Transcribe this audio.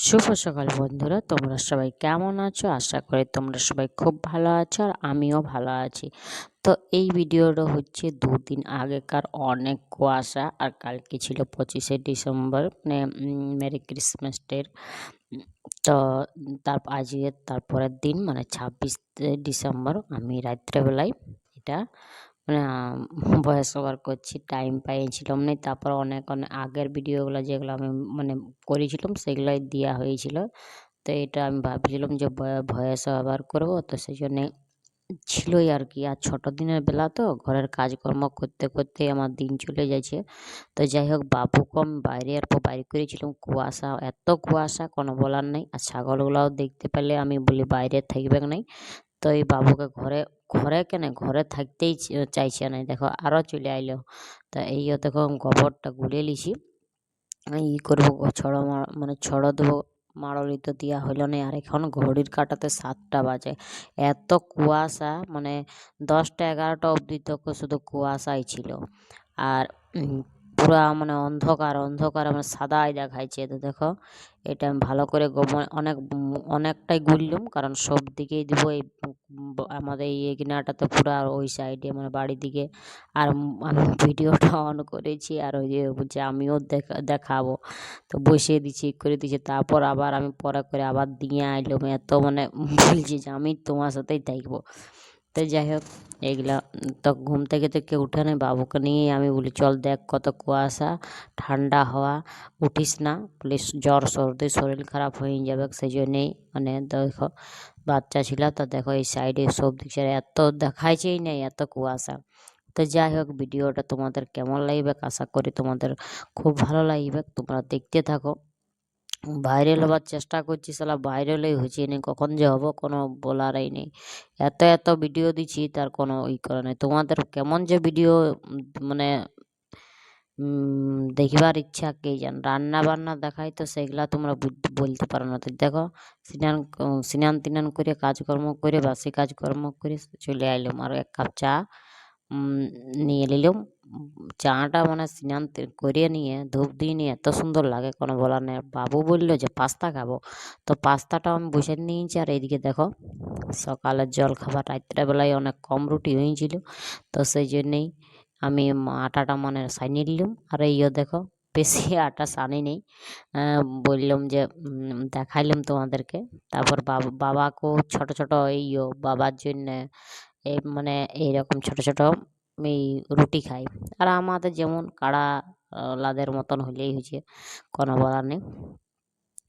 শুভ সকাল বন্ধুরা, তোমরা সবাই কেমন আছো? আশা করি তোমরা সবাই খুব ভালো আছো আর আমিও ভালো আছি। তো এই ভিডিওটা হচ্ছে দুদিন আগেকার অনেক কুয়াশা, আর কালকে ছিল 25শে ডিসেম্বর, মানে মেরি ক্রিসমাস ডের। তো তারপরের দিন মানে 26শে ডিসেম্বর আমি রাত্রেবেলায় এটা মানে ভয়েস ওভার করছি, টাইম পাইছিলাম না। তারপর অনেক অনেক আগের ভিডিওগুলো যেগুলো আমি মানে করেছিলাম সেগুলোই দেওয়া হয়েছিল। তো এটা আমি ভাবছিলাম যে ভয়েস ওভার করবো, তো সেই জন্যে ছিলই আর কি। আর ছোটো দিনের বেলা তো ঘরের কাজকর্ম করতে করতে আমার দিন চলে যাচ্ছে। তো যাই হোক, বাবুকে আমি বাইরে করেছিলাম। কুয়াশা, এত কুয়াশা কোনো বলার নেই। আর ছাগলগুলাও দেখতে পেলে আমি বলি বাইরে থাকবে নাই। তো এই বাবুকে ঘরে ঘরে কেন ঘরে থাকতেই চাইছে না, দেখো আরও চলে আইলো। তা এইও দেখো গোবরটা গুলে লিছি, করবো ছড়ো মানে ছড়ো দেবো। মাড়লি তো দেওয়া হইলো না, আর এখন ঘড়ির কাঁটাতে 7টা বাজে। এত কুয়াশা, মানে 10টা 11টা অবধি তো শুধু কুয়াশাই ছিল। আর পুরা মানে অন্ধকার অন্ধকার, মানে সাদাই দেখাইছে। তো দেখো এটা আমি ভালো করে অনেকটাই গুললুম, কারণ সব দিকেই দিব। এই আমাদের এই এগিনাটাতে পুরো, আর ওই সাইডে মানে বাড়ির দিকে। আর আমি ভিডিওটা অন করেছি, আর ওই যে বলছে আমিও দেখাবো, তো বসিয়ে দিচ্ছি করে দিচ্ছি। তারপর আবার আমি পরে করে আবার দিয়ে আইলাম। এত মানে বলছি যে আমি তোমার সাথেই থাকবো। তো যাই হোক, এইগুলা তো ঘুম থেকে উঠে নেই, বাবুকে নিয়ে আমি বলি চল দেখ কত কুয়াশা, ঠান্ডা হাওয়া, উঠিস না প্লিজ, জ্বর সর্দি শরীর খারাপ হয়ে যাবে। সেই জন্যেই মানে দেখো বাচ্চা ছিল, তো দেখো এই সাইডে সব দিকে এত দেখাইছেই নেই, এত কুয়াশা। তো যাই হোক, ভিডিওটা তোমাদের কেমন লাগবে, আশা করি তোমাদের খুব ভালো লাগবে, তোমরা দেখতে থাকো। ভাইরাল হবার চেষ্টা করছি, সালা ভাইরালই হয়েছে নেই, কখন যে হবো কোনো বলারই নেই। এত এত ভিডিও দিচ্ছি, তার কোনো করে নেই। তোমাদের কেমন যে ভিডিও মানে দেখবার ইচ্ছা কে জান। রান্না বান্না দেখাই, তো সেগুলা তোমরা বলতে পারো না। তো দেখো স্নান করে কাজকর্ম করে বাসি কাজকর্ম করে চলে আইলাম, আর 1 কাপ চা নিয়ে নিলাম। চাটা মানে স্নান করে নিয়ে ধূপ দিয়ে নিয়ে এত সুন্দর লাগে কোনো বলার নেই। বাবু বললো যে পাস্তা খাবো, তো পাস্তাটাও আমি বসে নিয়েছি। আর এইদিকে দেখো সকালের জল খাবার, রাত্রেবেলায় অনেক কম রুটি হয়েছিল, তো সেই জন্যেই আমি আটাটা মানে সানিয়ে নিলাম। আর এইও দেখো বেশি আটা সানি নেই, বললাম যে দেখাইলাম তোমাদেরকে। তারপর বাবাকেও ছোট ছোট বাবার জন্য এই মানে এইরকম ছোট ছোট এই রুটি খাই। আর আমাদের যেমন কাড়া লাদের মতন হলেই হয়েছে, কোনো বলার নেই।